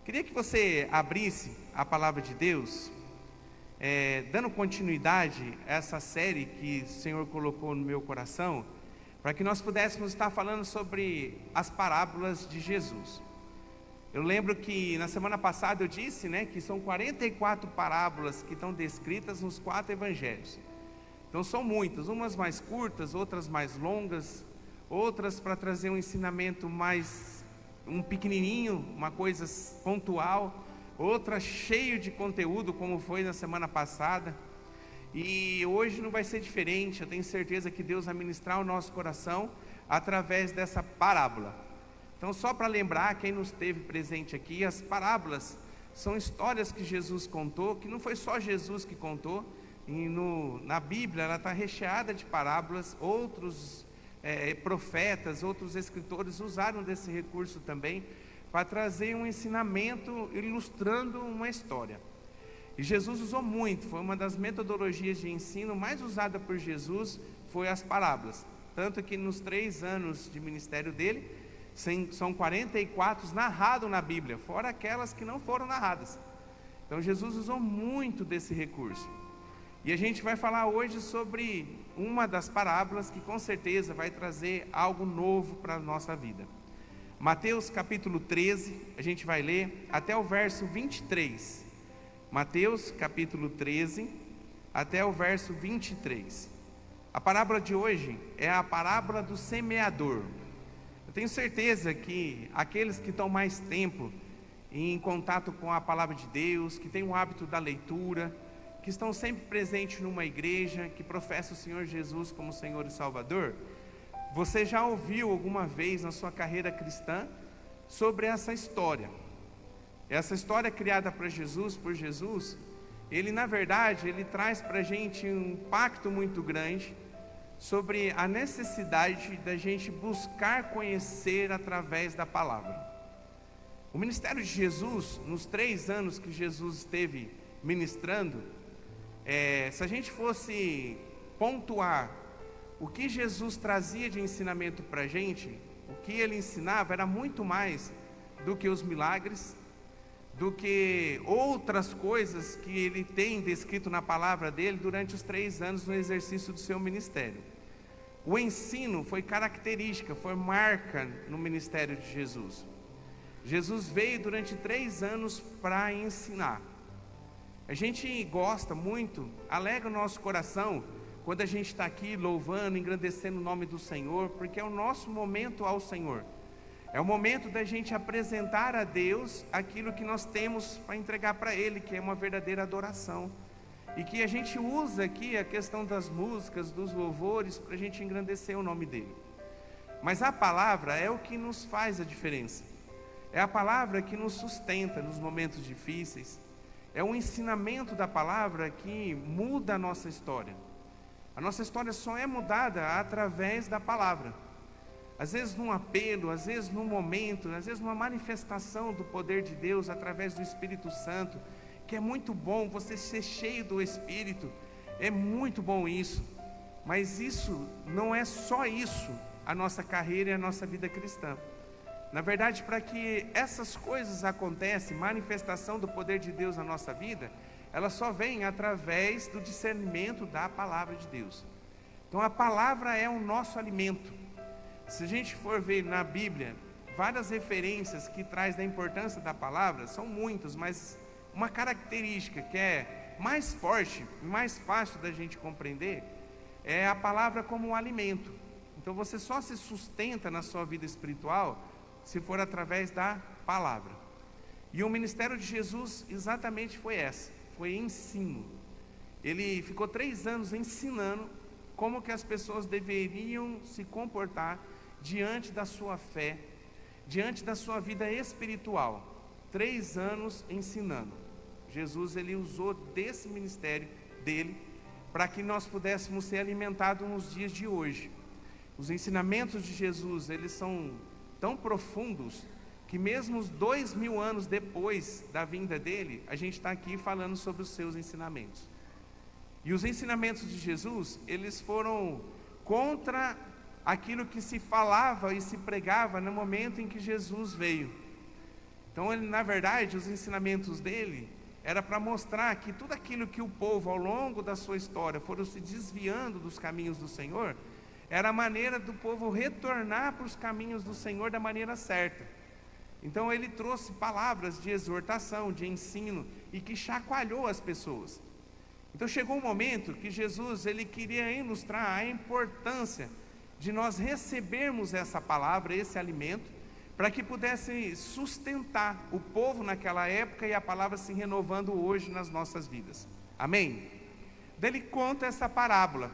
Queria que você abrisse a palavra de Deus, dando continuidade a essa série que o Senhor colocou no meu coração, para que nós pudéssemos estar falando sobre as parábolas de Jesus. Eu lembro que na semana passada eu disse, que são 44 parábolas que estão descritas nos 4 evangelhos. Então são muitas, umas mais curtas, outras mais longas, outras para trazer um ensinamento um pequenininho, uma coisa pontual, outra cheio de conteúdo, como foi na semana passada. E hoje não vai ser diferente. Eu tenho certeza que Deus vai ministrar o nosso coração através dessa parábola. Então, só para lembrar quem não esteve presente aqui, as parábolas são histórias que Jesus contou, que não foi só Jesus que contou. E na Bíblia ela está recheada de parábolas. Outros profetas, outros escritores usaram desse recurso também para trazer um ensinamento ilustrando uma história. E Jesus usou muito, foi uma das metodologias de ensino mais usada por Jesus, foi as parábolas. Tanto que nos 3 anos de ministério dele, são 44 narrados na Bíblia, fora aquelas que não foram narradas. Então Jesus usou muito desse recurso. E a gente vai falar hoje sobre uma das parábolas que com certeza vai trazer algo novo para a nossa vida. Mateus capítulo 13, a gente vai ler até o verso 23. Mateus capítulo 13, até o verso 23. A parábola de hoje é a parábola do semeador. Eu tenho certeza que aqueles que estão mais tempo em contato com a palavra de Deus, que têm o hábito da leitura, que estão sempre presentes numa igreja, que professa o Senhor Jesus como Senhor e Salvador, você já ouviu alguma vez na sua carreira cristã sobre essa história? Essa história criada por Jesus, ele na verdade, ele traz para a gente um impacto muito grande sobre a necessidade da gente buscar conhecer através da palavra. O ministério de Jesus, nos 3 anos que Jesus esteve ministrando, se a gente fosse pontuar o que Jesus trazia de ensinamento para a gente, o que ele ensinava era muito mais do que os milagres, do que outras coisas que ele tem descrito na palavra dele durante os 3 anos no exercício do seu ministério. O ensino foi característica, foi marca no ministério de Jesus. Jesus veio durante 3 anos para ensinar. A gente gosta muito, alegra o nosso coração quando a gente está aqui louvando, engrandecendo o nome do Senhor, porque é o nosso momento ao Senhor. É o momento da gente apresentar a Deus aquilo que nós temos para entregar para Ele, que é uma verdadeira adoração. E que a gente usa aqui a questão das músicas, dos louvores, para a gente engrandecer o nome dEle. Mas a palavra é o que nos faz a diferença. É a palavra que nos sustenta nos momentos difíceis. É o ensinamento da palavra que muda a nossa história. A nossa história só é mudada através da palavra. Às vezes num apelo, às vezes num momento, às vezes numa manifestação do poder de Deus através do Espírito Santo, que é muito bom você ser cheio do Espírito, é muito bom isso. Mas isso não é só isso, a nossa carreira e a nossa vida cristã. Na verdade, para que essas coisas aconteçam, manifestação do poder de Deus na nossa vida, ela só vem através do discernimento da palavra de Deus. Então a palavra é o nosso alimento. Se a gente for ver na Bíblia, várias referências que traz da importância da palavra, são muitas, mas uma característica que é mais forte, mais fácil da gente compreender, é a palavra como um alimento. Então você só se sustenta na sua vida espiritual se for através da palavra. E o ministério de Jesus exatamente foi ensino. Ele ficou 3 anos ensinando como que as pessoas deveriam se comportar diante da sua fé, diante da sua vida espiritual. 3 anos ensinando. Jesus, ele usou desse ministério dele para que nós pudéssemos ser alimentados nos dias de hoje. Os ensinamentos de Jesus, eles são tão profundos que mesmo 2000 anos depois da vinda dele, a gente está aqui falando sobre os seus ensinamentos. E os ensinamentos de Jesus, eles foram contra aquilo que se falava e se pregava no momento em que Jesus veio. Então, na verdade, os ensinamentos dele era para mostrar que tudo aquilo que o povo, ao longo da sua história, foram se desviando dos caminhos do Senhor, era a maneira do povo retornar para os caminhos do Senhor da maneira certa. Então, ele trouxe palavras de exortação, de ensino, e que chacoalhou as pessoas. Então, chegou um momento que Jesus, ele queria ilustrar a importância de nós recebermos essa palavra, esse alimento, para que pudesse sustentar o povo naquela época e a palavra se renovando hoje nas nossas vidas. Amém? Daí ele conta essa parábola,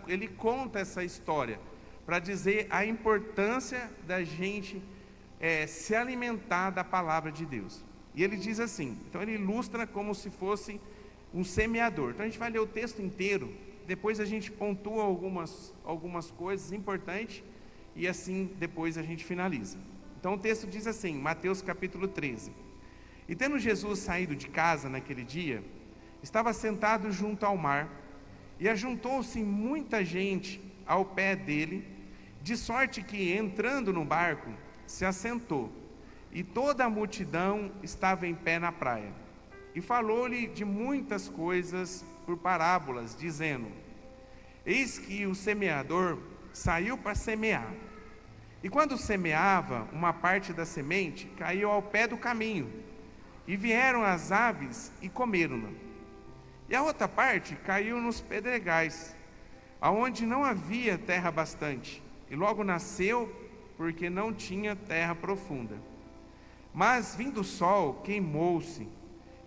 ele conta essa história, para dizer a importância da gente se alimentar da palavra de Deus. E ele diz assim, então ele ilustra como se fosse um semeador. Então a gente vai ler o texto inteiro, depois a gente pontua algumas coisas importantes, e assim depois a gente finaliza. Então o texto diz assim, Mateus capítulo 13. E tendo Jesus saído de casa naquele dia, estava sentado junto ao mar, e ajuntou-se muita gente ao pé dele, de sorte que, entrando no barco, se assentou, e toda a multidão estava em pé na praia. E falou-lhe de muitas coisas por parábolas, dizendo: eis que o semeador saiu para semear. E quando semeava, uma parte da semente caiu ao pé do caminho, e vieram as aves e comeram-na. E a outra parte caiu nos pedregais, aonde não havia terra bastante, e logo nasceu, porque não tinha terra profunda. Mas vindo o sol, queimou-se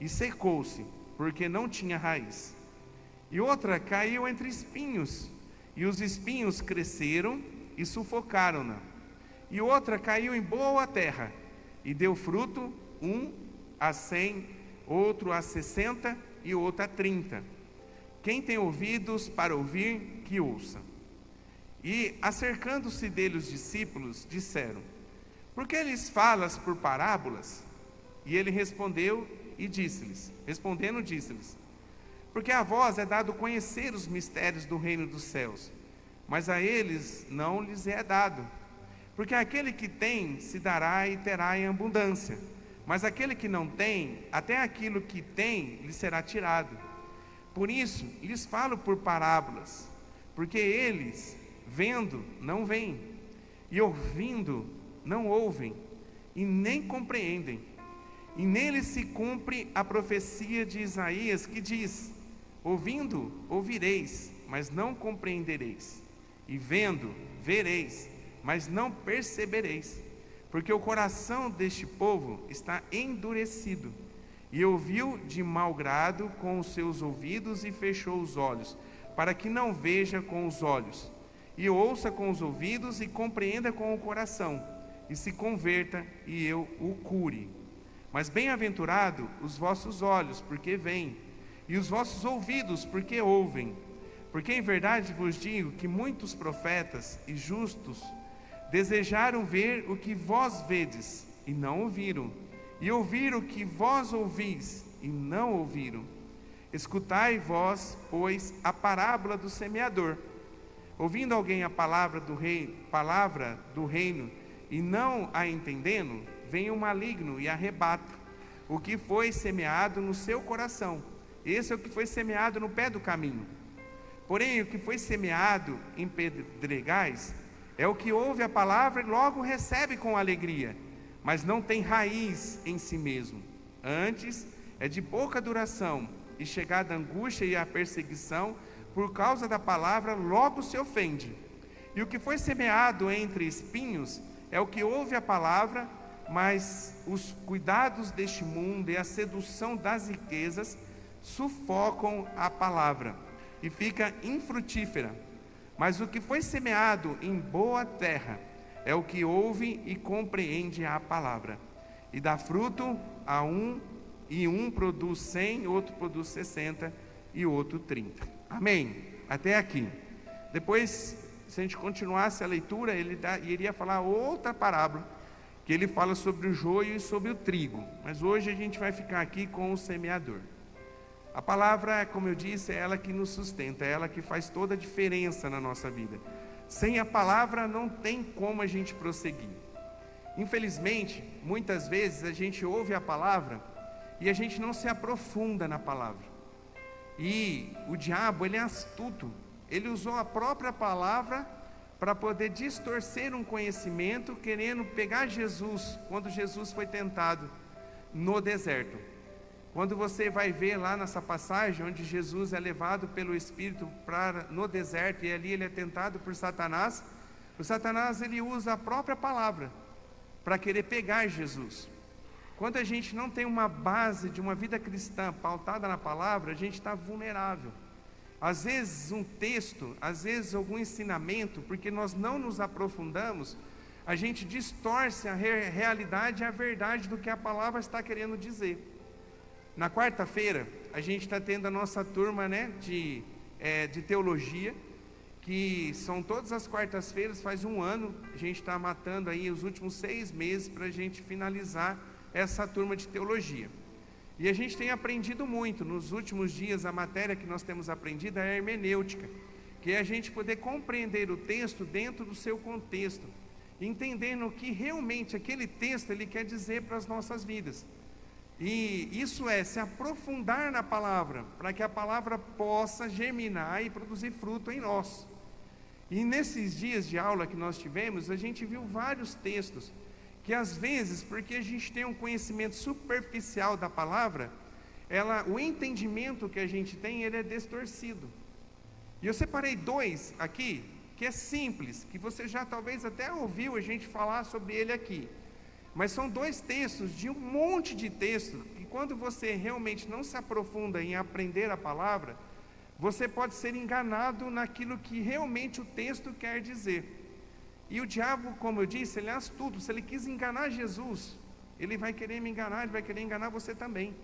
e secou-se, porque não tinha raiz. E outra caiu entre espinhos, e os espinhos cresceram e sufocaram-na. E outra caiu em boa terra, e deu fruto, 100, outro 60 e outro 30. Quem tem ouvidos para ouvir, que ouça. E, acercando-se dele os discípulos, disseram: por que lhes falas por parábolas? E ele respondendo, disse-lhes: porque a vós é dado conhecer os mistérios do reino dos céus, mas a eles não lhes é dado. Porque aquele que tem, se dará e terá em abundância, mas aquele que não tem, até aquilo que tem lhe será tirado. Por isso, lhes falo por parábolas, porque eles, vendo, não veem, e ouvindo, não ouvem, e nem compreendem. E neles se cumpre a profecia de Isaías, que diz: ouvindo, ouvireis, mas não compreendereis, e vendo, vereis, mas não percebereis, porque o coração deste povo está endurecido, e ouviu de mau grado com os seus ouvidos e fechou os olhos, para que não veja com os olhos, e ouça com os ouvidos e compreenda com o coração, e se converta e eu o cure. Mas bem-aventurado os vossos olhos, porque veem, e os vossos ouvidos, porque ouvem. Porque em verdade vos digo que muitos profetas e justos desejaram ver o que vós vedes, e não ouviram, e ouvir o que vós ouvis, e não ouviram. Escutai vós, pois, a parábola do semeador. Ouvindo alguém a palavra do reino, e não a entendendo, vem o maligno e arrebata o que foi semeado no seu coração. Esse é o que foi semeado no pé do caminho. Porém, o que foi semeado em pedregais é o que ouve a palavra e logo recebe com alegria, mas não tem raiz em si mesmo. Antes, é de pouca duração, e chegada a angústia e a perseguição, por causa da palavra, logo se ofende. E o que foi semeado entre espinhos é o que ouve a palavra, mas os cuidados deste mundo e a sedução das riquezas sufocam a palavra, e fica infrutífera. Mas o que foi semeado em boa terra é o que ouve e compreende a palavra, e dá fruto a e um produz 100, outro produz 60 e outro 30. Amém? Até aqui. Depois, se a gente continuasse a leitura, ele iria falar outra parábola, que ele fala sobre o joio e sobre o trigo. Mas hoje a gente vai ficar aqui com o semeador. A palavra, como eu disse, é ela que nos sustenta, é ela que faz toda a diferença na nossa vida. Sem a palavra não tem como a gente prosseguir. Infelizmente, muitas vezes a gente ouve a palavra e a gente não se aprofunda na palavra. E o diabo, ele é astuto. Ele usou a própria palavra para poder distorcer um conhecimento, querendo pegar Jesus, quando Jesus foi tentado no deserto. Quando você vai ver lá nessa passagem, onde Jesus é levado pelo Espírito no deserto, e ali ele é tentado por Satanás, o Satanás ele usa a própria palavra para querer pegar Jesus. Quando a gente não tem uma base de uma vida cristã pautada na palavra, a gente está vulnerável. Às vezes um texto, às vezes algum ensinamento, porque nós não nos aprofundamos, a gente distorce a realidade e a verdade do que a palavra está querendo dizer. Na quarta-feira, a gente está tendo a nossa turma, de teologia, que são todas as quartas-feiras, faz um ano, a gente está matando aí os últimos 6 meses para a gente finalizar essa turma de teologia. E a gente tem aprendido muito. Nos últimos dias, a matéria que nós temos aprendido é a hermenêutica, que é a gente poder compreender o texto dentro do seu contexto, entendendo o que realmente aquele texto ele quer dizer para as nossas vidas. E isso é se aprofundar na palavra, para que a palavra possa germinar e produzir fruto em nós. E nesses dias de aula que nós tivemos, a gente viu vários textos, que às vezes, porque a gente tem um conhecimento superficial da palavra, o entendimento que a gente tem, ele é distorcido. E eu separei 2 aqui, que é simples, que você já talvez até ouviu a gente falar sobre ele aqui. Mas são 2 textos de um monte de textos, que quando você realmente não se aprofunda em aprender a palavra, você pode ser enganado naquilo que realmente o texto quer dizer. E o diabo, como eu disse, ele é astuto. Se ele quis enganar Jesus, ele vai querer me enganar, ele vai querer enganar você também.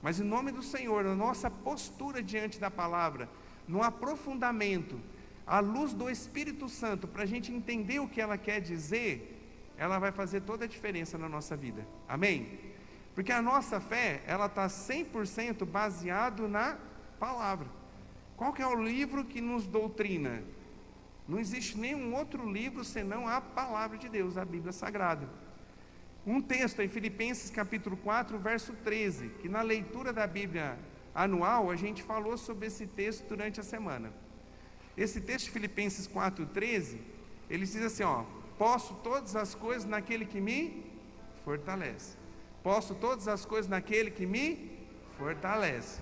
Mas em nome do Senhor, a nossa postura diante da palavra, no aprofundamento, à luz do Espírito Santo, para a gente entender o que ela quer dizer, ela vai fazer toda a diferença na nossa vida. Amém? Porque a nossa fé, ela está 100% baseado na palavra. Qual que é o livro que nos doutrina? Não existe nenhum outro livro senão a palavra de Deus, a Bíblia Sagrada. Um texto em Filipenses capítulo 4, verso 13, que na leitura da Bíblia anual, a gente falou sobre esse texto durante a semana. Esse texto de Filipenses 4, 13, ele diz assim, posso todas as coisas naquele que me fortalece. Posso todas as coisas naquele que me fortalece.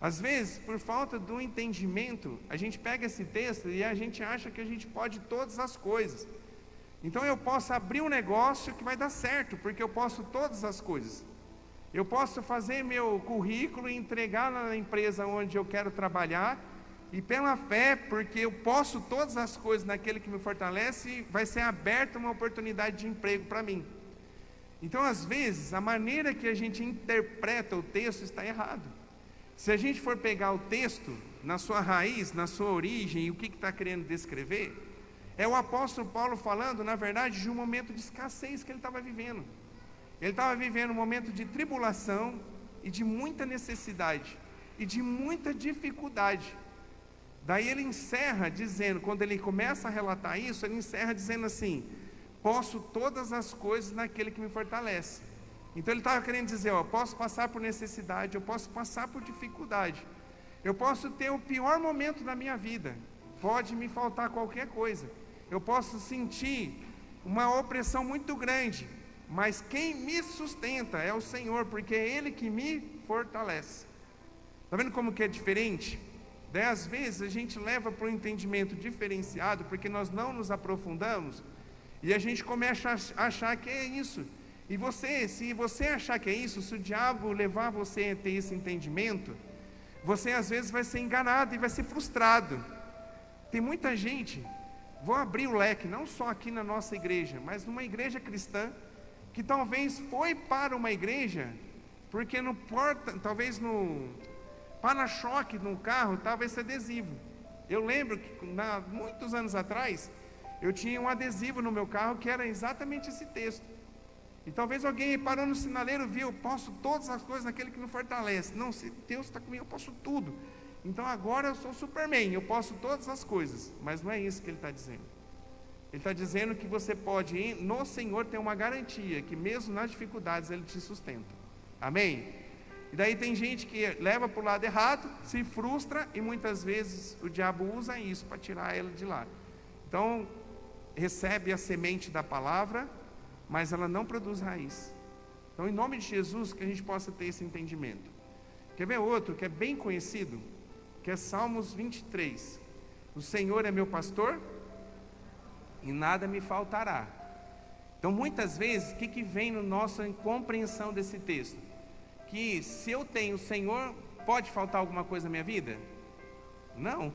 Às vezes, por falta do entendimento, a gente pega esse texto e a gente acha que a gente pode todas as coisas. Então eu posso abrir um negócio que vai dar certo, porque eu posso todas as coisas. Eu posso fazer meu currículo e entregar na empresa onde eu quero trabalhar, e pela fé, porque eu posso todas as coisas naquele que me fortalece, vai ser aberta uma oportunidade de emprego para mim. Então, às vezes, a maneira que a gente interpreta o texto está errado. Se a gente for pegar o texto na sua raiz, na sua origem, e o que está querendo descrever, é o apóstolo Paulo falando, na verdade, de um momento de escassez que ele estava vivendo. Ele estava vivendo um momento de tribulação e de muita necessidade e de muita dificuldade. Daí ele encerra dizendo, quando ele começa a relatar isso, ele encerra dizendo assim, posso todas as coisas naquele que me fortalece. Então ele estava querendo dizer, eu posso passar por necessidade, eu posso passar por dificuldade, eu posso ter o pior momento da minha vida, pode me faltar qualquer coisa, eu posso sentir uma opressão muito grande, mas quem me sustenta é o Senhor, porque é Ele que me fortalece. Está vendo como que é diferente? Daí às vezes a gente leva para um entendimento diferenciado, porque nós não nos aprofundamos, e a gente começa a achar que é isso. E se você achar que é isso, se o diabo levar você a ter esse entendimento, você às vezes vai ser enganado e vai ser frustrado. Tem muita gente, vou abrir o leque, não só aqui na nossa igreja, mas numa igreja cristã, que talvez foi para uma igreja, porque no talvez no para-choque no carro estava esse adesivo. Eu lembro que muitos anos atrás, eu tinha um adesivo no meu carro que era exatamente esse texto. E talvez alguém parou no sinaleiro e viu, posso todas as coisas naquele que me fortalece. Não, se Deus está comigo, eu posso tudo. Então agora eu sou Superman, eu posso todas as coisas. Mas não é isso que ele está dizendo. Ele está dizendo que você pode, no Senhor, ter uma garantia, que mesmo nas dificuldades Ele te sustenta. Amém? E daí tem gente que leva para o lado errado, se frustra, e muitas vezes o diabo usa isso para tirar ela de lá. Então, recebe a semente da palavra, mas ela não produz raiz. Então, em nome de Jesus, que a gente possa ter esse entendimento. Quer ver outro que é bem conhecido? Que é Salmos 23. O Senhor é meu pastor e nada me faltará. Então, muitas vezes, o que vem na nossa compreensão desse texto? Que se eu tenho o Senhor, pode faltar alguma coisa na minha vida? Não,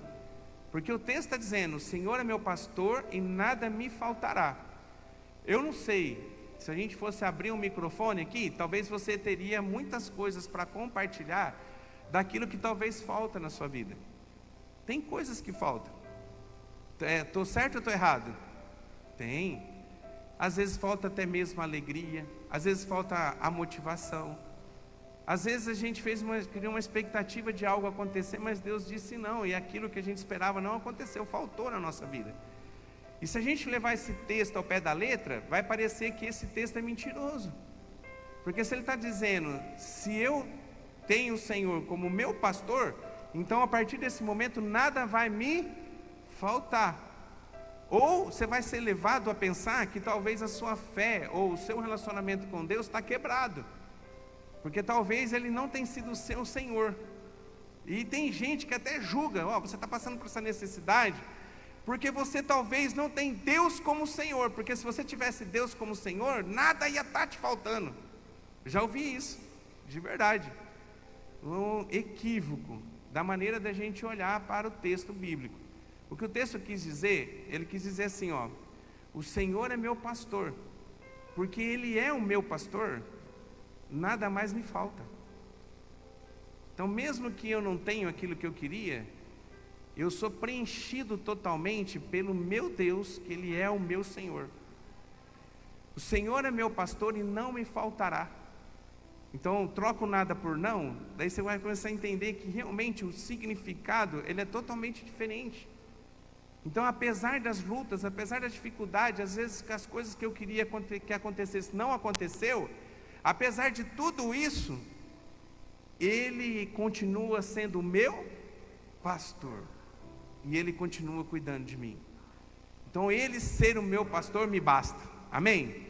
porque o texto está dizendo: o Senhor é meu pastor e nada me faltará. Eu não sei, se a gente fosse abrir um microfone aqui, talvez você teria muitas coisas para compartilhar daquilo que talvez falta na sua vida. Tem coisas que faltam. Estou certo ou estou errado? Tem. Às vezes falta até mesmo a alegria, às vezes falta a motivação. Às vezes a gente criou uma expectativa de algo acontecer, mas Deus disse não, e aquilo que a gente esperava não aconteceu, faltou na nossa vida. E se a gente levar esse texto ao pé da letra, vai parecer que esse texto é mentiroso. Porque se ele está dizendo, se eu tenho o Senhor como meu pastor, então a partir desse momento nada vai me faltar. Ou você vai ser levado a pensar que talvez a sua fé ou o seu relacionamento com Deus está quebrado. Porque talvez Ele não tenha sido o seu Senhor. E tem gente que até julga: você está passando por essa necessidade, porque você talvez não tem Deus como Senhor. Porque se você tivesse Deus como Senhor, nada ia estar te faltando. Já ouvi isso, de verdade. Um equívoco da maneira da gente olhar para o texto bíblico. O que o texto quis dizer, ele quis dizer assim: o Senhor é meu pastor, porque Ele é o meu pastor, nada mais me falta. Então, mesmo que eu não tenha aquilo que eu queria, eu sou preenchido totalmente pelo meu Deus, que Ele é o meu Senhor. O Senhor é meu pastor e não me faltará. Então, troco nada por não, daí você vai começar a entender que realmente o significado, ele é totalmente diferente. Então, apesar das lutas, apesar da dificuldade, às vezes que as coisas que eu queria que acontecesse não aconteceu, apesar de tudo isso, Ele continua sendo o meu pastor, e Ele continua cuidando de mim. Então, Ele ser o meu pastor me basta. Amém?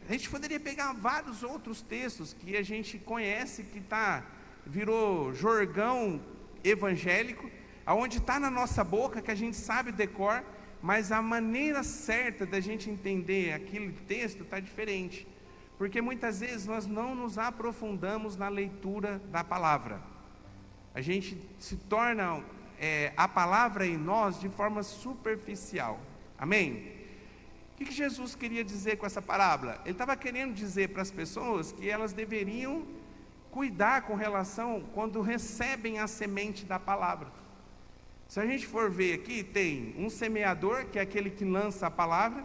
A gente poderia pegar vários outros textos que a gente conhece, que virou jargão evangélico, aonde está na nossa boca, que a gente sabe decor, mas a maneira certa da gente entender aquele texto está diferente. Porque muitas vezes nós não nos aprofundamos na leitura da palavra. A gente se torna a palavra em nós de forma superficial. Amém? O que Jesus queria dizer com essa parábola? Ele estava querendo dizer para as pessoas que elas deveriam cuidar com relação quando recebem a semente da palavra. Se a gente for ver aqui, tem um semeador, que é aquele que lança a palavra,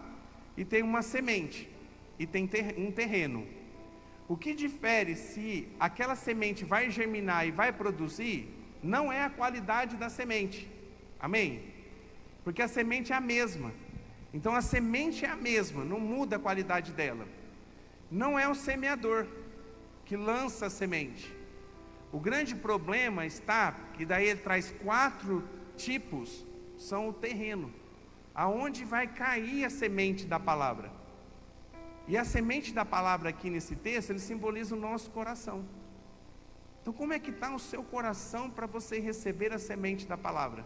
e tem uma semente, e tem um terreno. O que difere se aquela semente vai germinar e vai produzir, não é a qualidade da semente. Amém? Porque a semente é a mesma. Então a semente é a mesma, não muda a qualidade dela. Não é o semeador que lança a semente. O grande problema está, que daí ele traz 4 tipos, são o terreno, aonde vai cair a semente da palavra. E a semente da palavra aqui nesse texto, ele simboliza o nosso coração. Então, como é que está o seu coração para você receber a semente da palavra?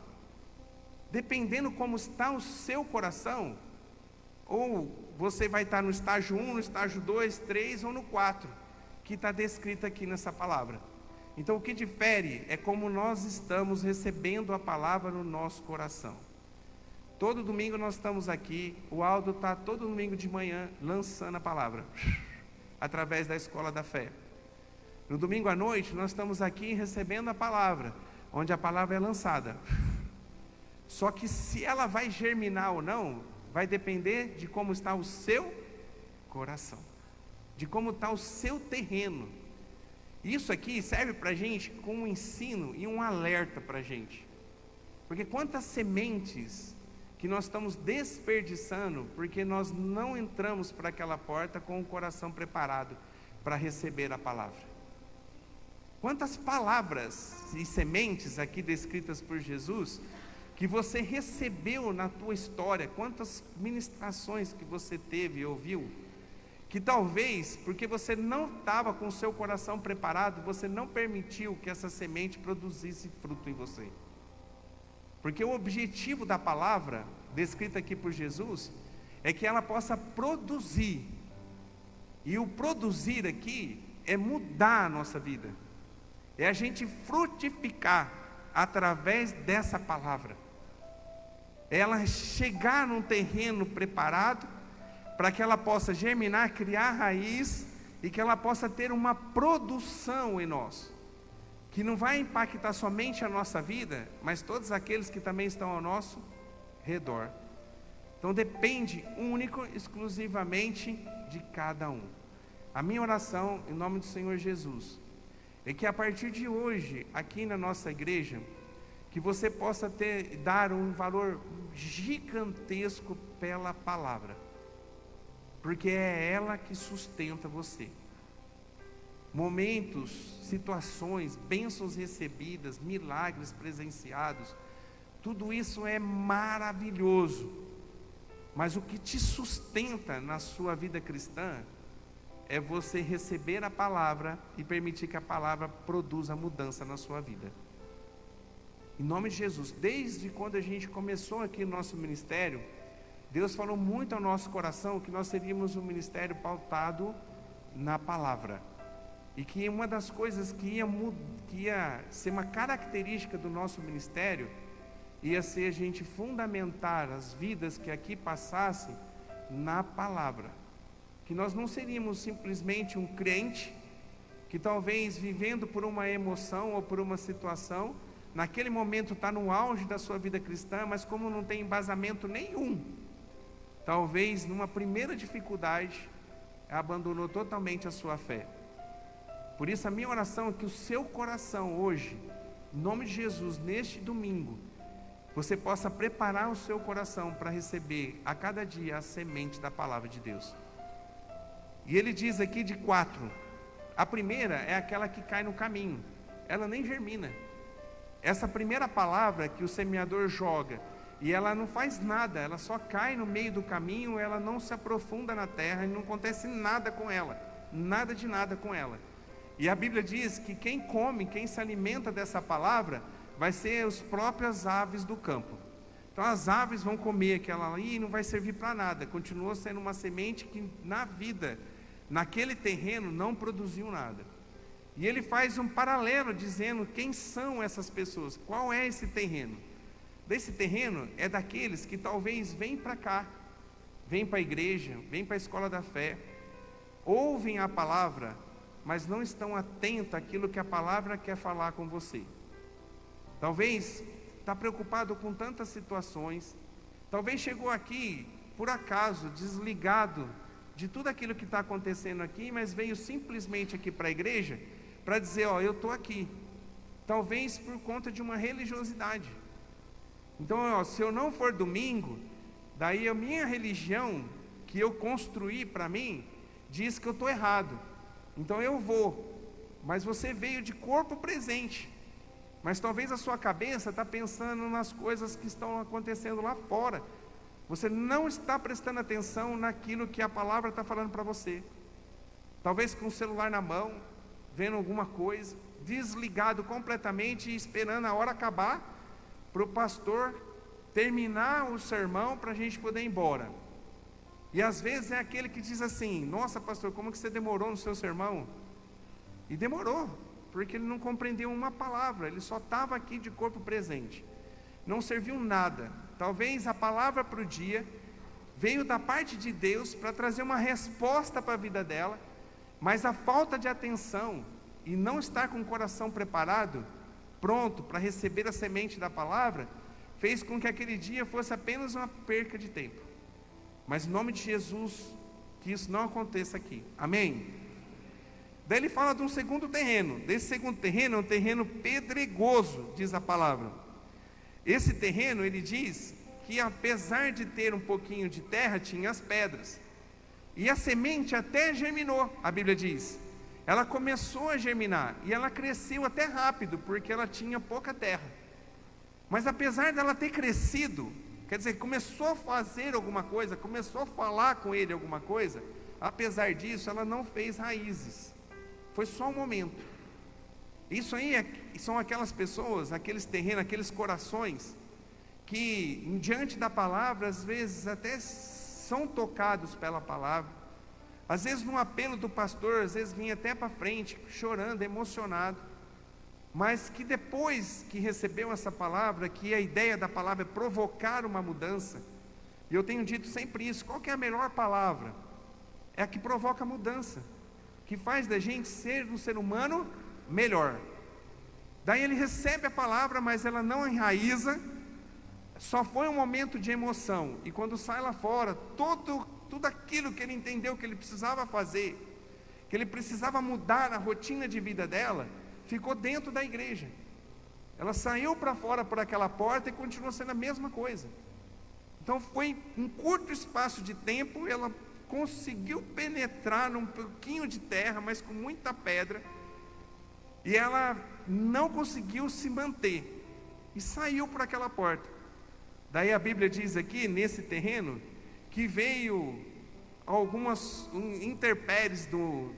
Dependendo como está o seu coração, ou você vai estar no estágio 1, no estágio 2, 3 ou no 4, que está descrito aqui nessa palavra. Então, o que difere é como nós estamos recebendo a palavra no nosso coração. Todo domingo nós estamos aqui, o Aldo está todo domingo de manhã lançando a palavra, através da Escola da Fé. No domingo à noite nós estamos aqui recebendo a palavra, onde a palavra é lançada. Só que se ela vai germinar ou não, vai depender de como está o seu coração, de como está o seu terreno. Isso aqui serve para a gente como um ensino e um alerta para a gente. Porque quantas sementes que nós estamos desperdiçando porque nós não entramos por aquela porta com o coração preparado para receber a palavra. Quantas palavras e sementes aqui descritas por Jesus que você recebeu na tua história, quantas ministrações que você teve e ouviu, que talvez, porque você não estava com o seu coração preparado, você não permitiu que essa semente produzisse fruto em você. Porque o objetivo da palavra, descrita aqui por Jesus, é que ela possa produzir. E o produzir aqui é mudar a nossa vida. É a gente frutificar através dessa palavra. É ela chegar num terreno preparado para que ela possa germinar, criar raiz e que ela possa ter uma produção em nós, que não vai impactar somente a nossa vida, mas todos aqueles que também estão ao nosso redor. Então depende único, exclusivamente de cada um. A minha oração, em nome do Senhor Jesus, é que a partir de hoje, aqui na nossa igreja, que você possa dar um valor gigantesco pela palavra, porque é ela que sustenta você. Momentos, situações, bênçãos recebidas, milagres presenciados, tudo isso é maravilhoso, mas o que te sustenta na sua vida cristã é você receber a palavra e permitir que a palavra produza mudança na sua vida. Em nome de Jesus, desde quando a gente começou aqui no nosso ministério, Deus falou muito ao nosso coração que nós seríamos um ministério pautado na palavra. E que uma das coisas que ia ser uma característica do nosso ministério, ia ser a gente fundamentar as vidas que aqui passassem na palavra. Que nós não seríamos simplesmente um crente, que talvez vivendo por uma emoção ou por uma situação, naquele momento está no auge da sua vida cristã, mas como não tem embasamento nenhum, talvez numa primeira dificuldade, abandonou totalmente a sua fé. Por isso a minha oração é que o seu coração hoje, em nome de Jesus, neste domingo, você possa preparar o seu coração para receber a cada dia a semente da palavra de Deus. E ele diz aqui de 4, a primeira é aquela que cai no caminho, ela nem germina. Essa primeira palavra que o semeador joga, e ela não faz nada, ela só cai no meio do caminho, ela não se aprofunda na terra, e não acontece nada com ela, nada de nada com ela. E a Bíblia diz que quem come, quem se alimenta dessa palavra, vai ser as próprias aves do campo. Então as aves vão comer aquela ali e não vai servir para nada, continua sendo uma semente que na vida, naquele terreno, não produziu nada. E ele faz um paralelo dizendo quem são essas pessoas, qual é esse terreno. Desse terreno é daqueles que talvez vêm para cá, vêm para a igreja, vêm para a escola da fé, ouvem a palavra, mas não estão atentos àquilo que a palavra quer falar com você. Talvez está preocupado com tantas situações, talvez chegou aqui por acaso, desligado de tudo aquilo que está acontecendo aqui, mas veio simplesmente aqui para a igreja para dizer, ó, eu estou aqui, talvez por conta de uma religiosidade. Então, ó, se eu não for domingo, daí a minha religião que eu construí para mim diz que eu estou errado, então eu vou, mas você veio de corpo presente, mas talvez a sua cabeça está pensando nas coisas que estão acontecendo lá fora, você não está prestando atenção naquilo que a palavra está falando para você, talvez com o celular na mão, vendo alguma coisa, desligado completamente e esperando a hora acabar, para o pastor terminar o sermão para a gente poder ir embora. E às vezes é aquele que diz assim, nossa pastor, como que você demorou no seu sermão? E demorou, porque ele não compreendeu uma palavra, ele só estava aqui de corpo presente, não serviu nada. Talvez a palavra para o dia veio da parte de Deus para trazer uma resposta para a vida dela, mas a falta de atenção e não estar com o coração preparado, pronto para receber a semente da palavra, fez com que aquele dia fosse apenas uma perca de tempo. Mas em nome de Jesus, que isso não aconteça aqui, amém? Daí ele fala de um segundo terreno. Desse segundo terreno é um terreno pedregoso, diz a palavra. Esse terreno, ele diz que apesar de ter um pouquinho de terra, tinha as pedras. E a semente até germinou, a Bíblia diz. Ela começou a germinar e ela cresceu até rápido, porque ela tinha pouca terra. Mas apesar dela ter crescido, quer dizer, começou a fazer alguma coisa, começou a falar com ele alguma coisa, apesar disso, ela não fez raízes. Foi só um momento. Isso aí são aquelas pessoas, aqueles terrenos, aqueles corações, que diante da palavra, às vezes até são tocados pela palavra. Às vezes no apelo do pastor, às vezes vinha até para frente, chorando, emocionado. Mas que depois que recebeu essa palavra, que a ideia da palavra é provocar uma mudança, e eu tenho dito sempre isso, qual que é a melhor palavra? É a que provoca mudança, que faz da gente ser um ser humano melhor. Daí ele recebe a palavra, mas ela não enraiza, só foi um momento de emoção, e quando sai lá fora, tudo aquilo que ele entendeu que ele precisava fazer, que ele precisava mudar a rotina de vida dela, ficou dentro da igreja. Ela saiu para fora por aquela porta e continuou sendo a mesma coisa. Então foi um curto espaço de tempo, ela conseguiu penetrar num pouquinho de terra, mas com muita pedra, e ela não conseguiu se manter, e saiu por aquela porta. Daí a Bíblia diz aqui, nesse terreno, que veio algumas intempéries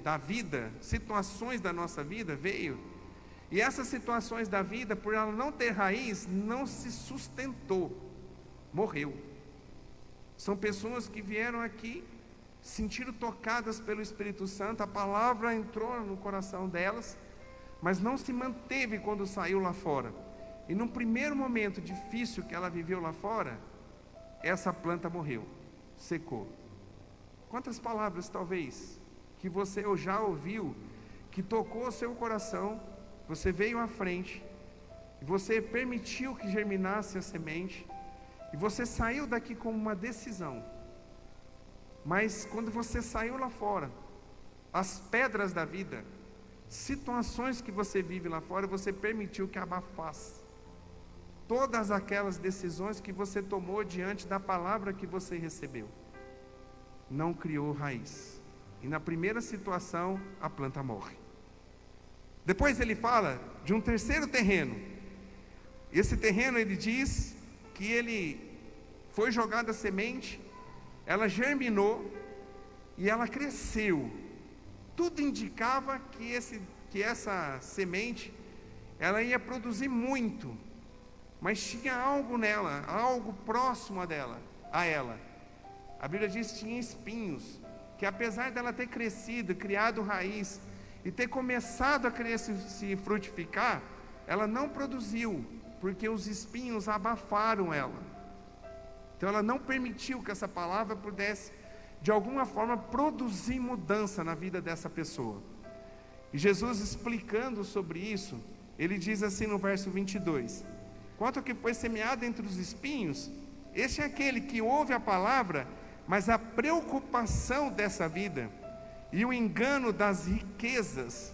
da vida, situações da nossa vida, veio, e essas situações da vida, por ela não ter raiz, não se sustentou, morreu. São pessoas que vieram aqui, sentiram tocadas pelo Espírito Santo, a palavra entrou no coração delas, mas não se manteve quando saiu lá fora. E num primeiro momento difícil que ela viveu lá fora, essa planta morreu, secou. Quantas palavras talvez que você já ouviu, que tocou o seu coração, você veio à frente, e você permitiu que germinasse a semente, e você saiu daqui com uma decisão. Mas quando você saiu lá fora, as pedras da vida, situações que você vive lá fora, você permitiu que abafasse todas aquelas decisões que você tomou diante da palavra que você recebeu. Não criou raiz, e na primeira situação a planta morre. Depois ele fala de um terceiro terreno. Esse terreno, ele diz que ele foi jogada a semente, ela germinou e ela cresceu. Tudo indicava que essa semente ela ia produzir muito, mas tinha algo nela, algo próximo a ela. A Bíblia diz que tinha espinhos, que apesar dela ter crescido, criado raiz e ter começado a se frutificar, ela não produziu, porque os espinhos abafaram ela. Então ela não permitiu que essa palavra pudesse, de alguma forma, produzir mudança na vida dessa pessoa. E Jesus, explicando sobre isso, ele diz assim no verso 22: quanto ao que foi semeado entre os espinhos, este é aquele que ouve a palavra, mas a preocupação dessa vida e o engano das riquezas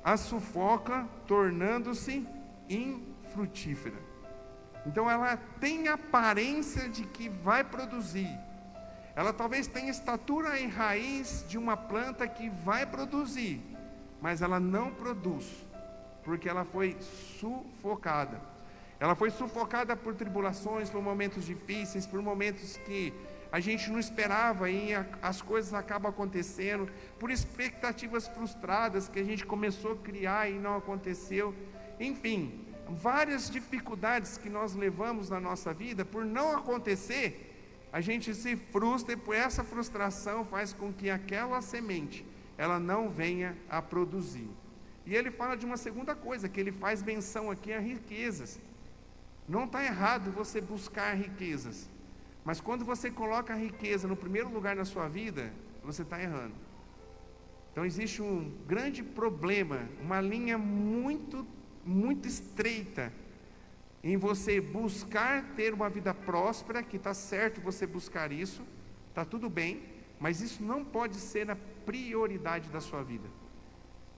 a sufoca, tornando-se infrutífera. Então ela tem aparência de que vai produzir, ela talvez tenha estatura e raiz de uma planta que vai produzir, mas ela não produz, porque ela foi sufocada. Ela foi sufocada por tribulações, por momentos difíceis, por momentos que a gente não esperava e as coisas acabam acontecendo, por expectativas frustradas que a gente começou a criar e não aconteceu. Enfim, várias dificuldades que nós levamos na nossa vida, por não acontecer, a gente se frustra, e por essa frustração faz com que aquela semente, ela não venha a produzir. E ele fala de uma segunda coisa, que ele faz menção aqui a riquezas. Não está errado você buscar riquezas, mas quando você coloca a riqueza no primeiro lugar na sua vida, você está errando. Então existe um grande problema, uma linha muito estreita em você buscar ter uma vida próspera, que está certo você buscar isso, está tudo bem, mas isso não pode ser a prioridade da sua vida.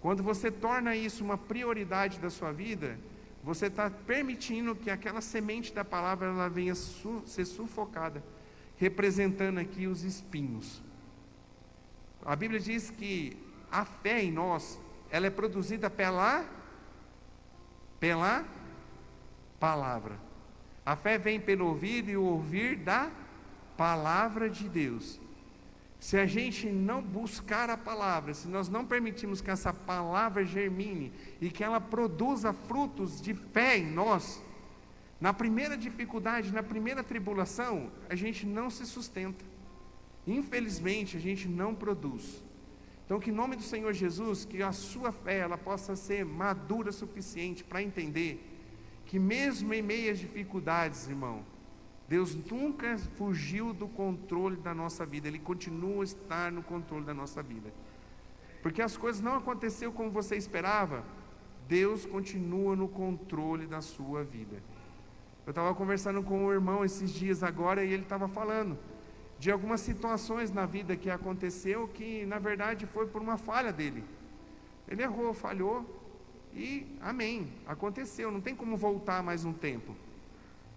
Quando você torna isso uma prioridade da sua vida, você está permitindo que aquela semente da palavra ela venha ser sufocada, representando aqui os espinhos. A Bíblia diz que a fé em nós, ela é produzida pela palavra. A fé vem pelo ouvir e o ouvir da palavra de Deus. Se a gente não buscar a palavra, se nós não permitirmos que essa palavra germine e que ela produza frutos de fé em nós, na primeira dificuldade, na primeira tribulação, a gente não se sustenta. Infelizmente, a gente não produz. Então, que em nome do Senhor Jesus, que a sua fé ela possa ser madura o suficiente para entender que mesmo em meio às dificuldades, irmão, Deus nunca fugiu do controle da nossa vida, Ele continua a estar no controle da nossa vida. Porque as coisas não aconteceram como você esperava, Deus continua no controle da sua vida. Eu estava conversando com um irmão esses dias agora e ele estava falando de algumas situações na vida que aconteceu que na verdade foi por uma falha dele. Ele errou, falhou e amém, aconteceu, não tem como voltar mais um tempo.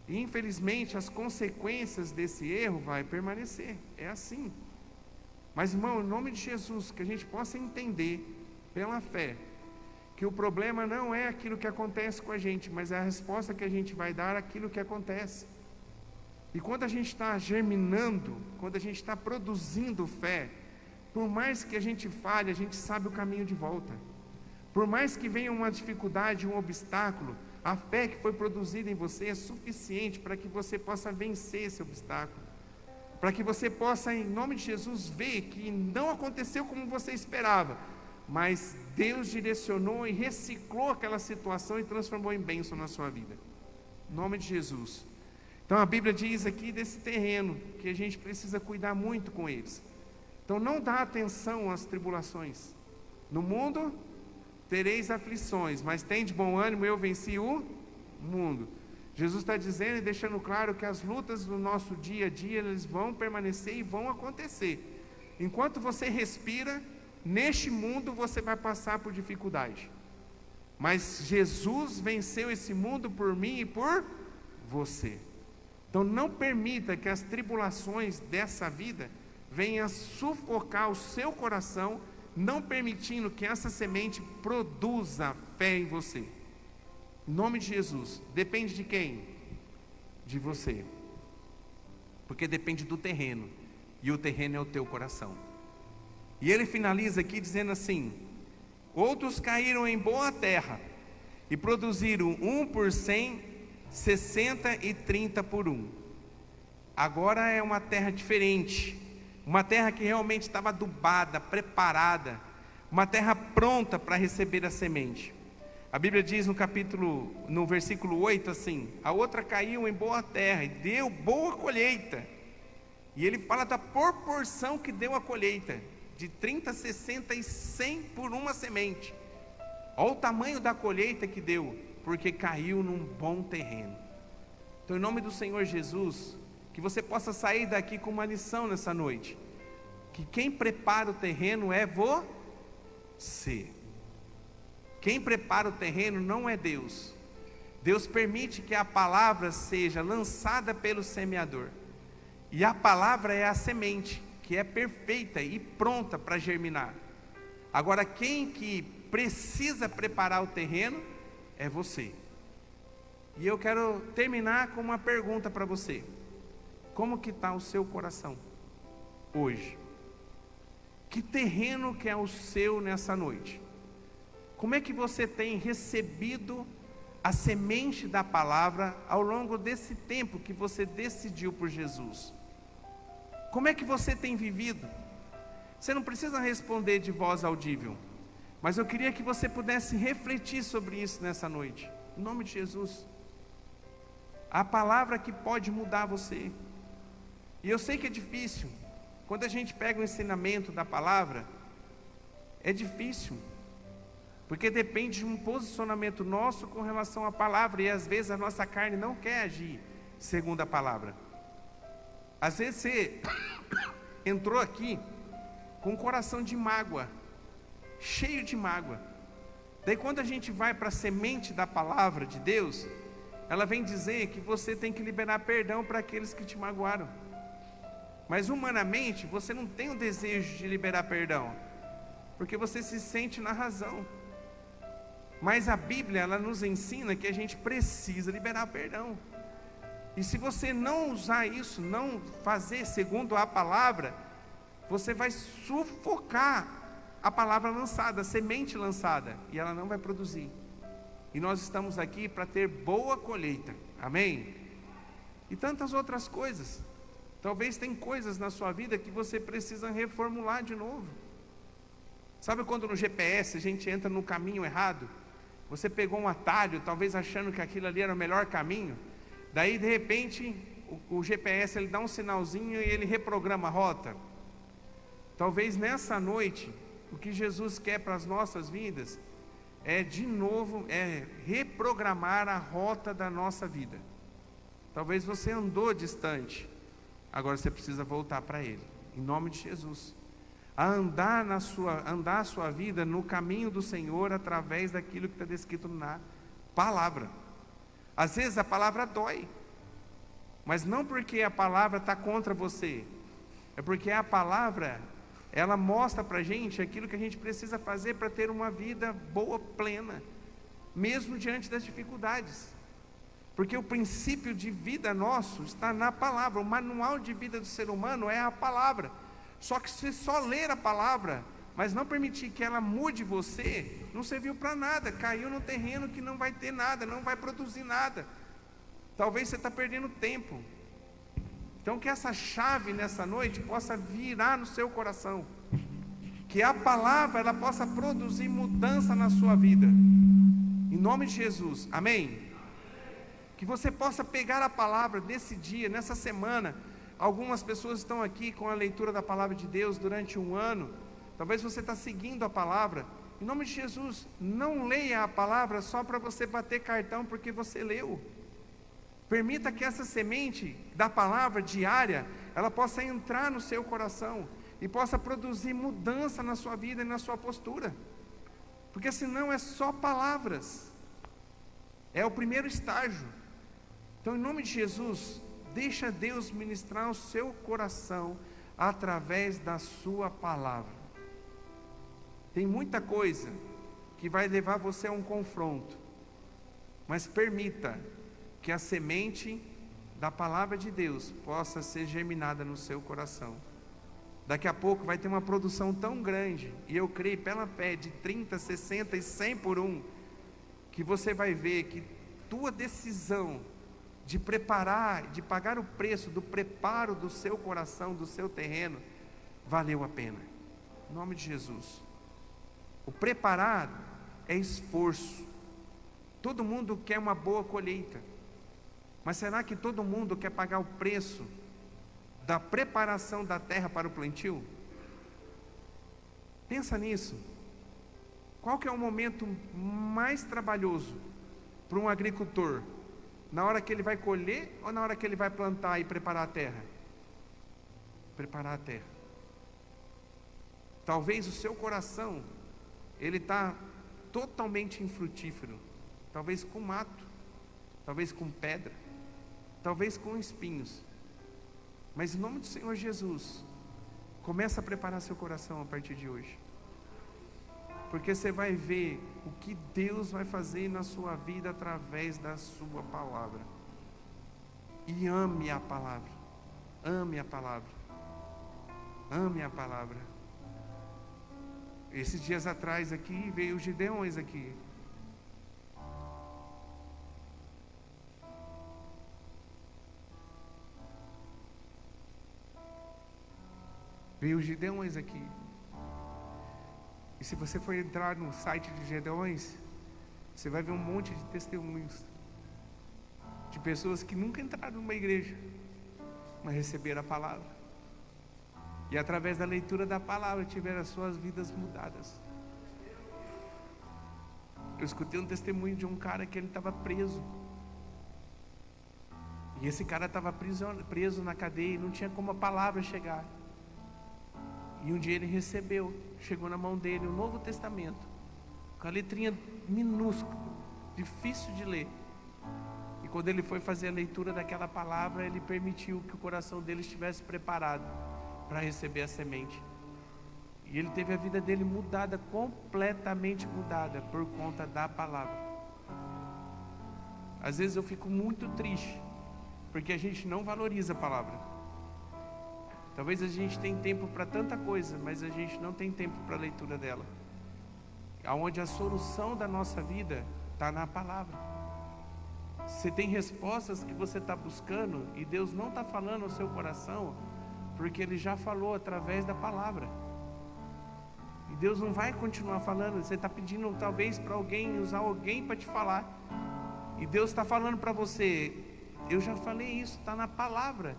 E infelizmente as consequências desse erro vai permanecer, é assim. Mas irmão, em nome de Jesus, que a gente possa entender pela fé que o problema não é aquilo que acontece com a gente, mas é a resposta que a gente vai dar àquilo que acontece. E quando a gente está germinando, quando a gente está produzindo fé, por mais que a gente falhe, a gente sabe o caminho de volta. Por mais que venha uma dificuldade, um obstáculo, a fé que foi produzida em você é suficiente para que você possa vencer esse obstáculo. Para que você possa, em nome de Jesus, ver que não aconteceu como você esperava, mas Deus direcionou e reciclou aquela situação e transformou em bênção na sua vida. Em nome de Jesus. Então a Bíblia diz aqui desse terreno que a gente precisa cuidar muito com eles. Então não dá atenção às tribulações. No mundo tereis aflições, mas tem de bom ânimo, eu venci o mundo. Jesus está dizendo e deixando claro que as lutas do nosso dia a dia, eles vão permanecer e vão acontecer. Enquanto você respira, neste mundo você vai passar por dificuldade. Mas Jesus venceu esse mundo por mim e por você. Então não permita que as tribulações dessa vida venham sufocar o seu coração, não permitindo que essa semente produza fé em você. Em nome de Jesus. Depende de quem? De você. Porque depende do terreno. E o terreno é o teu coração. E ele finaliza aqui dizendo assim: outros caíram em boa terra e produziram 1 por 100, 60 e 30 por 1. Agora é uma terra diferente. Uma terra que realmente estava adubada, preparada. Uma terra pronta para receber a semente. A Bíblia diz no versículo 8 assim: a outra caiu em boa terra e deu boa colheita. E ele fala da proporção que deu a colheita, de 30, 60 e 100 por uma semente. Olha o tamanho da colheita que deu, porque caiu num bom terreno. Então, em nome do Senhor Jesus, que você possa sair daqui com uma lição nessa noite, que quem prepara o terreno é você. Quem prepara o terreno não é Deus. Deus permite que a palavra seja lançada pelo semeador. E a palavra é a semente, que é perfeita e pronta para germinar. Agora, quem que precisa preparar o terreno é você. E eu quero terminar com uma pergunta para você. Como que está o seu coração hoje? Que terreno que é o seu nessa noite? Como é que você tem recebido a semente da palavra ao longo desse tempo que você decidiu por Jesus? Como é que você tem vivido? Você não precisa responder de voz audível, mas eu queria que você pudesse refletir sobre isso nessa noite, em nome de Jesus. A palavra que pode mudar você. E eu sei que é difícil. Quando a gente pega o ensinamento da palavra, é difícil, porque depende de um posicionamento nosso com relação à palavra, e às vezes a nossa carne não quer agir segundo a palavra. Às vezes você entrou aqui com um coração de mágoa, cheio de mágoa, Daí quando a gente vai para a semente da palavra de Deus, ela vem dizer que você tem que liberar perdão para aqueles que te magoaram. Mas humanamente você não tem o desejo de liberar perdão, porque você se sente na razão. Mas a Bíblia, ela nos ensina que a gente precisa liberar perdão. E se você não usar isso, não fazer segundo a palavra, você vai sufocar a palavra lançada, a semente lançada, e ela não vai produzir. E nós estamos aqui para ter boa colheita, amém? E tantas outras coisas. Talvez tem coisas na sua vida que você precisa reformular de novo. Sabe quando no GPS a gente entra no caminho errado? Você pegou um atalho, talvez achando que aquilo ali era o melhor caminho. Daí de repente o GPS ele dá um sinalzinho e ele reprograma a rota. Talvez nessa noite o que Jesus quer para as nossas vidas é de novo reprogramar a rota da nossa vida. Talvez você andou distante, agora você precisa voltar para Ele, em nome de Jesus. Andar a sua vida no caminho do Senhor através daquilo que está descrito na palavra. Às vezes a palavra dói, mas não porque a palavra está contra você, é porque a palavra, ela mostra para a gente aquilo que a gente precisa fazer para ter uma vida boa, plena, mesmo diante das dificuldades. Porque o princípio de vida nosso está na palavra, o manual de vida do ser humano é a palavra. Só que se só ler a palavra, mas não permitir que ela mude você, não serviu para nada, caiu no terreno que não vai ter nada, não vai produzir nada. Talvez você está perdendo tempo. Então que essa chave nessa noite possa virar no seu coração, que a palavra ela possa produzir mudança na sua vida, em nome de Jesus, amém? Que você possa pegar a palavra desse dia, nessa semana. Algumas pessoas estão aqui com a leitura da palavra de Deus durante um ano. Talvez você está seguindo a palavra. Em nome de Jesus, não leia a palavra só para você bater cartão porque você leu. Permita que essa semente da palavra diária, ela possa entrar no seu coração e possa produzir mudança na sua vida e na sua postura. Porque senão é só palavras. É o primeiro estágio. Então, em nome de Jesus, deixa Deus ministrar o seu coração através da sua palavra. Tem muita coisa que vai levar você a um confronto, mas permita que a semente da palavra de Deus possa ser germinada no seu coração. Daqui a pouco vai ter uma produção tão grande, e eu creio pela fé, de 30, 60 e 100 por um, que você vai ver que tua decisão de preparar, de pagar o preço do preparo do seu coração, do seu terreno, valeu a pena, em nome de Jesus. O preparar é esforço. Todo mundo quer uma boa colheita, mas será que todo mundo quer pagar o preço da preparação da terra para o plantio? Pensa nisso. Qual que é o momento mais trabalhoso para um agricultor? Na hora que ele vai colher ou na hora que ele vai plantar e preparar a terra? Preparar a terra. Talvez o seu coração, ele está totalmente infrutífero. Talvez com mato, talvez com pedra, talvez com espinhos. Mas em nome do Senhor Jesus, começa a preparar seu coração a partir de hoje. Porque você vai ver o que Deus vai fazer na sua vida através da sua palavra. E ame a palavra. Ame a palavra. Ame a palavra. Esses dias atrás aqui, veio os Gideões aqui. Veio os Gideões aqui. E se você for entrar no site de Gideões, você vai ver um monte de testemunhos de pessoas que nunca entraram numa igreja, mas receberam a palavra. E através da leitura da palavra tiveram as suas vidas mudadas. Eu escutei um testemunho de um cara que ele estava preso. E esse cara estava preso na cadeia e não tinha como a palavra chegar. E um dia ele recebeu, chegou na mão dele o Novo Testamento. com a letrinha minúscula, difícil de ler. E quando ele foi fazer a leitura daquela palavra, ele permitiu que o coração dele estivesse preparado para receber a semente. E ele teve a vida dele mudada, completamente mudada, por conta da palavra. Às vezes eu fico muito triste, porque a gente não valoriza a palavra. Talvez a gente tenha tempo para tanta coisa, mas a gente não tem tempo para a leitura dela. Onde a solução da nossa vida está na palavra. Você tem respostas que você está buscando e Deus não está falando ao seu coração, porque Ele já falou através da palavra. E Deus não vai continuar falando. Você está pedindo talvez para alguém, usar alguém para te falar. E Deus está falando para você: eu já falei isso, está na palavra.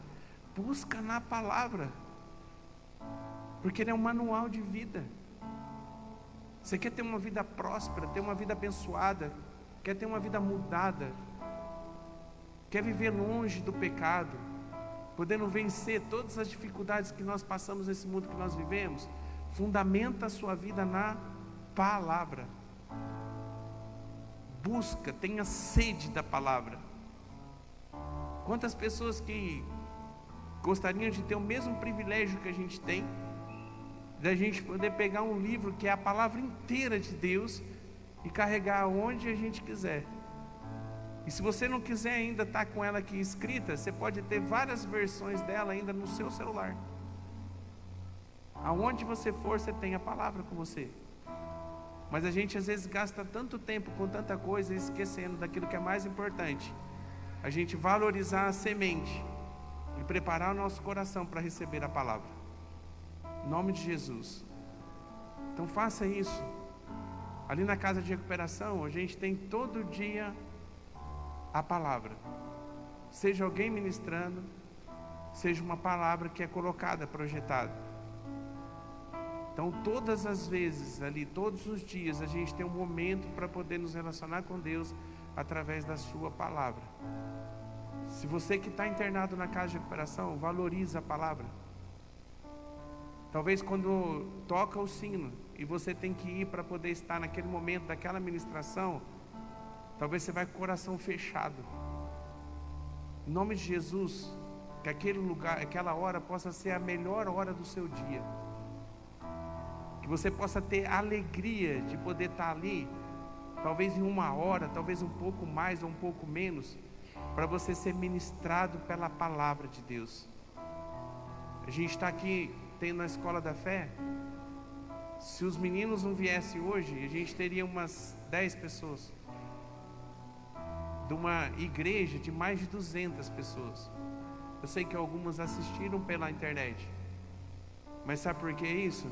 Busca na palavra, porque Ele é um manual de vida. Você quer ter uma vida próspera, ter uma vida abençoada, quer ter uma vida mudada, quer viver longe do pecado, podendo vencer todas as dificuldades que nós passamos nesse mundo que nós vivemos? Fundamenta a sua vida na palavra. Busca, tenha sede da palavra. Quantas pessoas que gostariam de ter o mesmo privilégio que a gente tem, da gente poder pegar um livro que é a palavra inteira de Deus e carregar onde a gente quiser. E se você não quiser ainda estar com ela aqui escrita, você pode ter várias versões dela ainda no seu celular. Aonde você for, você tem a palavra com você. Mas a gente às vezes gasta tanto tempo com tanta coisa, esquecendo daquilo que é mais importante. A gente valorizar a semente e preparar o nosso coração para receber a palavra. Em nome de Jesus. Então faça isso. Ali na casa de recuperação, a gente tem todo dia a palavra. Seja alguém ministrando, seja uma palavra que é colocada, projetada. Então todas as vezes ali, todos os dias, a gente tem um momento para poder nos relacionar com Deus através da sua palavra. Se você que está internado na casa de recuperação, valoriza a palavra. Talvez quando toca o sino e você tem que ir para poder estar naquele momento daquela ministração, talvez você vai com o coração fechado. Em nome de Jesus, que aquele lugar, aquela hora possa ser a melhor hora do seu dia. Que você possa ter alegria de poder estar ali, talvez em 1 hora, talvez um pouco mais ou um pouco menos, para você ser ministrado pela palavra de Deus. A gente está aqui tendo a escola da fé. Se os meninos não viessem hoje, a gente teria umas 10 pessoas, de uma igreja de mais de 200 pessoas. Eu sei que algumas assistiram pela internet, mas sabe por que isso?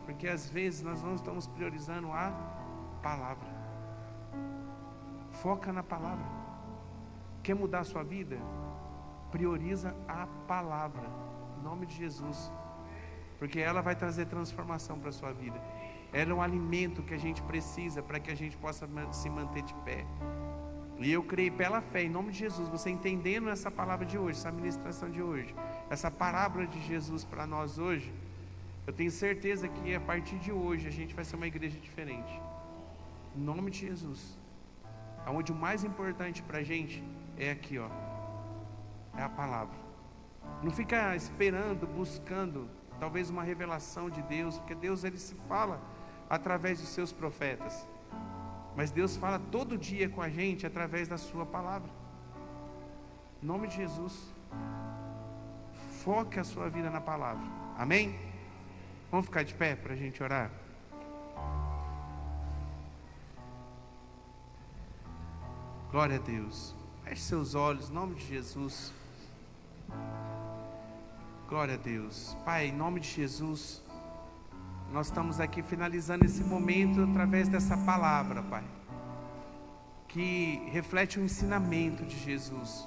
Porque às vezes nós não estamos priorizando a palavra. Foca na palavra. Quer mudar a sua vida? Prioriza a palavra, em nome de Jesus, porque ela vai trazer transformação para a sua vida. Ela é um alimento que a gente precisa para que a gente possa se manter de pé. E eu creio pela fé, em nome de Jesus, você entendendo essa palavra de hoje, essa ministração de hoje, essa parábola de Jesus para nós hoje, eu tenho certeza que a partir de hoje a gente vai ser uma igreja diferente. Em nome de Jesus. Onde o mais importante para a gente é aqui, ó, é a palavra. Não fica esperando, buscando talvez uma revelação de Deus, porque Deus ele se fala através dos seus profetas, mas Deus fala todo dia com a gente através da sua palavra. Em nome de Jesus, foque a sua vida na palavra. Amém? Vamos ficar de pé para a gente orar? Glória a Deus. Feche seus olhos, em nome de Jesus. Glória a Deus. Pai, em nome de Jesus, nós estamos aqui finalizando esse momento através dessa palavra, Pai, que reflete o ensinamento de Jesus.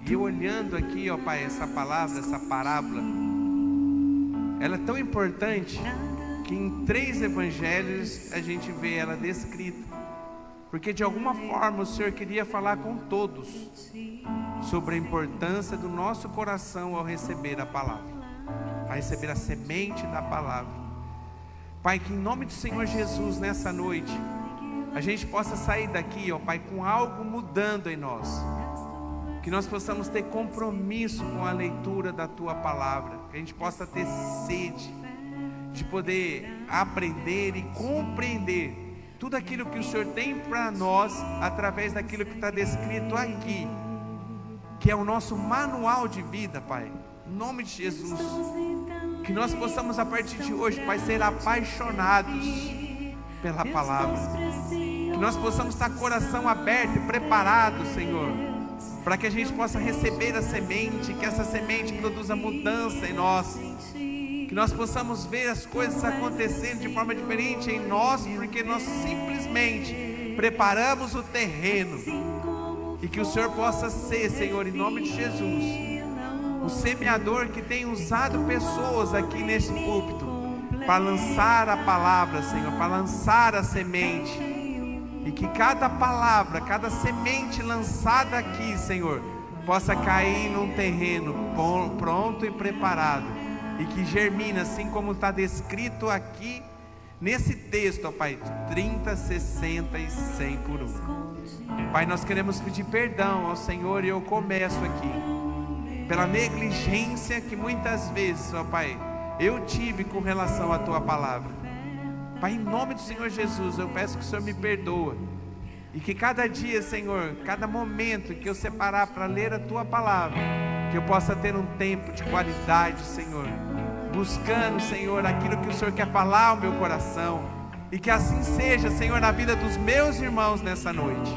E eu olhando aqui, ó Pai, essa palavra, essa parábola, ela é tão importante que em 3 evangelhos a gente vê ela descrita. Porque de alguma forma o Senhor queria falar com todos sobre a importância do nosso coração ao receber a palavra, a receber a semente da palavra. Pai, que em nome do Senhor Jesus, nessa noite, a gente possa sair daqui, ó Pai, com algo mudando em nós. Que nós possamos ter compromisso com a leitura da Tua Palavra. Que a gente possa ter sede de poder aprender e compreender tudo aquilo que o Senhor tem para nós, através daquilo que está descrito aqui, que é o nosso manual de vida, Pai. Em nome de Jesus. Que nós possamos, a partir de hoje, Pai, ser apaixonados pela Palavra. Que nós possamos estar com o coração aberto e preparado, Senhor, para que a gente possa receber a semente, que essa semente produza mudança em nós, que nós possamos ver as coisas acontecendo de forma diferente em nós, porque nós simplesmente preparamos o terreno, e que o Senhor possa ser, Senhor, em nome de Jesus, o semeador que tem usado pessoas aqui nesse púlpito para lançar a palavra, Senhor, para lançar a semente. E que cada palavra, cada semente lançada aqui, Senhor, possa cair num terreno pronto e preparado, e que germina, assim como está descrito aqui nesse texto, ó Pai, 30, 60 e 100 por um. Pai, nós queremos pedir perdão ao Senhor, e eu começo aqui, pela negligência que muitas vezes, ó Pai, eu tive com relação à Tua Palavra. Pai, em nome do Senhor Jesus, eu peço que o Senhor me perdoa, e que cada dia, Senhor, cada momento que eu separar para ler a Tua Palavra, que eu possa ter um tempo de qualidade, Senhor, buscando, Senhor, aquilo que o Senhor quer falar ao meu coração, e que assim seja, Senhor, na vida dos meus irmãos nessa noite.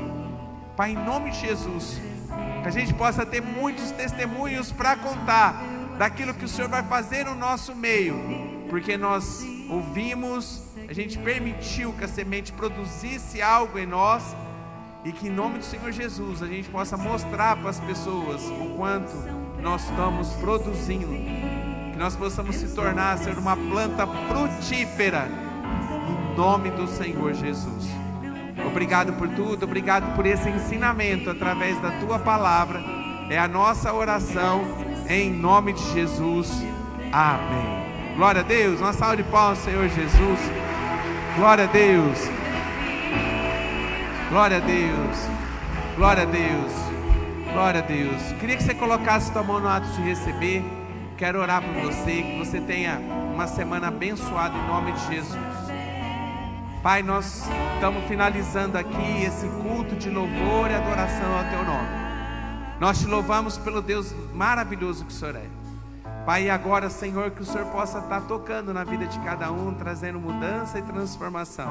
Pai, em nome de Jesus, que a gente possa ter muitos testemunhos para contar daquilo que o Senhor vai fazer no nosso meio, porque nós ouvimos, a gente permitiu que a semente produzisse algo em nós, e que em nome do Senhor Jesus a gente possa mostrar para as pessoas o quanto nós estamos produzindo, que nós possamos se tornar, ser uma planta frutífera, em nome do Senhor Jesus. Obrigado por tudo, obrigado por esse ensinamento através da Tua Palavra. É a nossa oração, em nome de Jesus. Amém. Glória a Deus. Uma salva de palmas, Senhor Jesus. Glória a Deus. Glória a Deus. Glória a Deus. Glória a Deus. Queria que você colocasse sua mão no ato de receber. Quero orar por você, que você tenha uma semana abençoada em nome de Jesus. Pai, nós estamos finalizando aqui esse culto de louvor e adoração ao Teu nome. Nós Te louvamos pelo Deus maravilhoso que o Senhor é. Pai, e agora, Senhor, que o Senhor possa estar tocando na vida de cada um, trazendo mudança e transformação.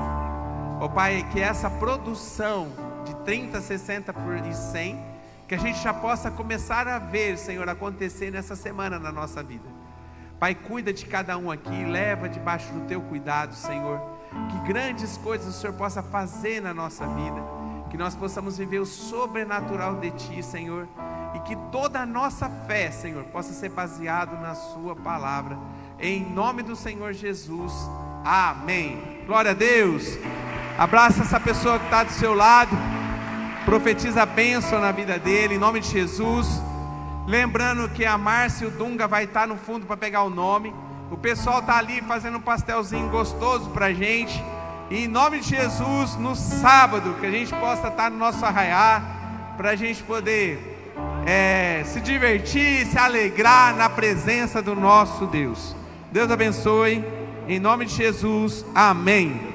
Ó Pai, que essa produção de 30, 60 e 100, que a gente já possa começar a ver, Senhor, acontecer nessa semana na nossa vida. Pai, cuida de cada um aqui, leva debaixo do Teu cuidado, Senhor. Que grandes coisas o Senhor possa fazer na nossa vida, que nós possamos viver o sobrenatural de Ti, Senhor, e que toda a nossa fé, Senhor, possa ser baseado na Sua Palavra, em nome do Senhor Jesus. Amém. Glória a Deus. Abraça essa pessoa que está do seu lado, profetiza a bênção na vida dele, em nome de Jesus. Lembrando que a Márcia e o Dunga vai estar no fundo para pegar o nome. O pessoal está ali fazendo um pastelzinho gostoso para a gente. E em nome de Jesus, no sábado, que a gente possa estar no nosso arraiá, para a gente poder se divertir, se alegrar na presença do nosso Deus. Deus abençoe, em nome de Jesus, amém.